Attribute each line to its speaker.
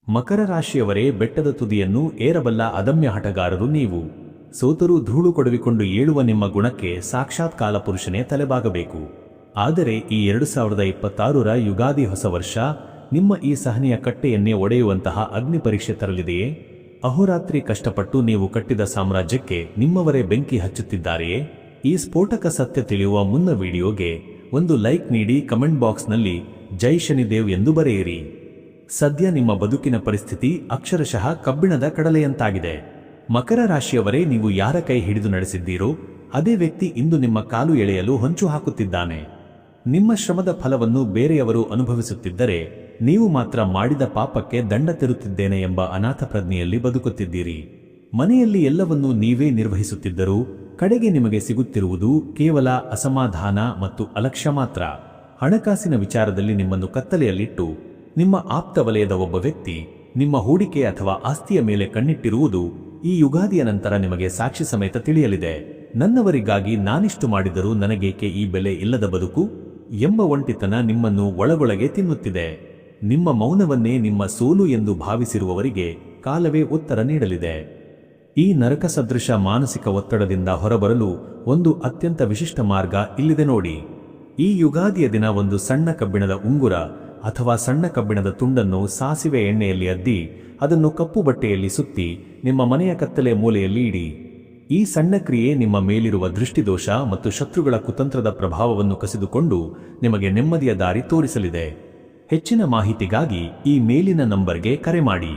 Speaker 1: ಮಕರ ರಾಶಿಯವರೇ, ಬೆಟ್ಟದ ತುದಿಯನ್ನು ಏರಬಲ್ಲ ಅದಮ್ಯ ಹಠಗಾರರು ನೀವು. ಸೋತರೂ ಧೂಳು ಕೊಡವಿಕೊಂಡು ಏಳುವ ನಿಮ್ಮ ಗುಣಕ್ಕೆ ಸಾಕ್ಷಾತ್ ಕಾಲಪುರುಷನೇ ತಲೆಬಾಗಬೇಕು. ಆದರೆ ಈ 2026ರ ಯುಗಾದಿ ಹೊಸ ವರ್ಷ ನಿಮ್ಮ ಈ ಸಹನೆಯ ಕಟ್ಟೆಯನ್ನೇ ಒಡೆಯುವಂತಹ ಅಗ್ನಿ ಪರೀಕ್ಷೆ ತರಲಿದೆಯೇ? ಅಹೋರಾತ್ರಿ ಕಷ್ಟಪಟ್ಟು ನೀವು ಕಟ್ಟಿದ ಸಾಮ್ರಾಜ್ಯಕ್ಕೆ ನಿಮ್ಮವರೇ ಬೆಂಕಿ ಹಚ್ಚುತ್ತಿದ್ದಾರೆಯೇ? ಈ ಸ್ಫೋಟಕ ಸತ್ಯ ತಿಳಿಯುವ ಮುನ್ನ ವಿಡಿಯೋಗೆ ಒಂದು ಲೈಕ್ ನೀಡಿ, ಕಮೆಂಟ್ ಬಾಕ್ಸ್ನಲ್ಲಿ ಜೈ ಶನಿದೇವ್ ಎಂದು ಬರೆಯಿರಿ. ಸದ್ಯ ನಿಮ್ಮ ಬದುಕಿನ ಪರಿಸ್ಥಿತಿ ಅಕ್ಷರಶಃ ಕಬ್ಬಿಣದ ಕಡಲೆಯಂತಾಗಿದೆ. ಮಕರ ರಾಶಿಯವರೇ, ನೀವು ಯಾರ ಕೈ ಹಿಡಿದು ನಡೆಸಿದ್ದೀರೋ ಅದೇ ವ್ಯಕ್ತಿ ಇಂದು ನಿಮ್ಮ ಕಾಲು ಎಳೆಯಲು ಹೊಂಚು ಹಾಕುತ್ತಿದ್ದಾನೆ. ನಿಮ್ಮ ಶ್ರಮದ ಫಲವನ್ನು ಬೇರೆಯವರು ಅನುಭವಿಸುತ್ತಿದ್ದರೆ ನೀವು ಮಾತ್ರ ಮಾಡಿದ ಪಾಪಕ್ಕೆ ದಂಡ ತೆರುತ್ತಿದ್ದೇನೆ ಎಂಬ ಅನಾಥ ಪ್ರಜ್ಞೆಯಲ್ಲಿ ಬದುಕುತ್ತಿದ್ದೀರಿ. ಮನೆಯಲ್ಲಿ ಎಲ್ಲವನ್ನೂ ನೀವೇ ನಿರ್ವಹಿಸುತ್ತಿದ್ದರೂ ಕಡೆಗೆ ನಿಮಗೆ ಸಿಗುತ್ತಿರುವುದು ಕೇವಲ ಅಸಮಾಧಾನ ಮತ್ತು ಅಲಕ್ಷ್ಯ ಮಾತ್ರ. ಹಣಕಾಸಿನ ವಿಚಾರದಲ್ಲಿ ನಿಮ್ಮನ್ನು ಕತ್ತಲೆಯಲ್ಲಿಟ್ಟು ನಿಮ್ಮ ಆಪ್ತ ವಲಯದ ಒಬ್ಬ ವ್ಯಕ್ತಿ ನಿಮ್ಮ ಹೂಡಿಕೆ ಅಥವಾ ಆಸ್ತಿಯ ಮೇಲೆ ಕಣ್ಣಿಟ್ಟಿರುವುದು ಈ ಯುಗಾದಿಯ ನಂತರ ನಿಮಗೆ ಸಾಕ್ಷಿ ಸಮೇತ ತಿಳಿಯಲಿದೆ. ನನ್ನವರಿಗಾಗಿ ನಾನಿಷ್ಟು ಮಾಡಿದರೂ ನನಗೇಕೆ ಈ ಬೆಲೆ ಇಲ್ಲದ ಬದುಕು ಎಂಬ ಒಂಟಿತನ ನಿಮ್ಮನ್ನು ಒಳಗೊಳಗೆ ತಿನ್ನುತ್ತಿದೆ. ನಿಮ್ಮ ಮೌನವನ್ನೇ ನಿಮ್ಮ ಸೋಲು ಎಂದು ಭಾವಿಸಿರುವವರಿಗೆ ಕಾಲವೇ ಉತ್ತರ ನೀಡಲಿದೆ. ಈ ನರಕ ಸದೃಶ ಮಾನಸಿಕ ಒತ್ತಡದಿಂದ ಹೊರಬರಲು ಒಂದು ಅತ್ಯಂತ ವಿಶಿಷ್ಟ ಮಾರ್ಗ ಇಲ್ಲಿದೆ ನೋಡಿ. ಈ ಯುಗಾದಿಯ ದಿನ ಒಂದು ಸಣ್ಣ ಕಬ್ಬಿಣದ ಉಂಗುರ ಅಥವಾ ಸಣ್ಣ ಕಬ್ಬಿಣದ ತುಂಡನ್ನು ಸಾಸಿವೆ ಎಣ್ಣೆಯಲ್ಲಿ ಅದ್ದಿ ಅದನ್ನು ಕಪ್ಪು ಬಟ್ಟೆಯಲ್ಲಿ ಸುತ್ತಿ ನಿಮ್ಮ ಮನೆಯ ಕತ್ತಲೆ ಮೂಲೆಯಲ್ಲಿ ಇಡಿ. ಈ ಸಣ್ಣ ಕ್ರಿಯೆ ನಿಮ್ಮ ಮೇಲಿರುವ ದೃಷ್ಟಿದೋಷ ಮತ್ತು ಶತ್ರುಗಳ ಕುತಂತ್ರದ ಪ್ರಭಾವವನ್ನು ಕಸಿದುಕೊಂಡು ನಿಮಗೆ ನೆಮ್ಮದಿಯ ದಾರಿ ತೋರಿಸಲಿದೆ. ಹೆಚ್ಚಿನ ಮಾಹಿತಿಗಾಗಿ ಈ ಮೇಲಿನ ನಂಬರ್ಗೆ ಕರೆ ಮಾಡಿ.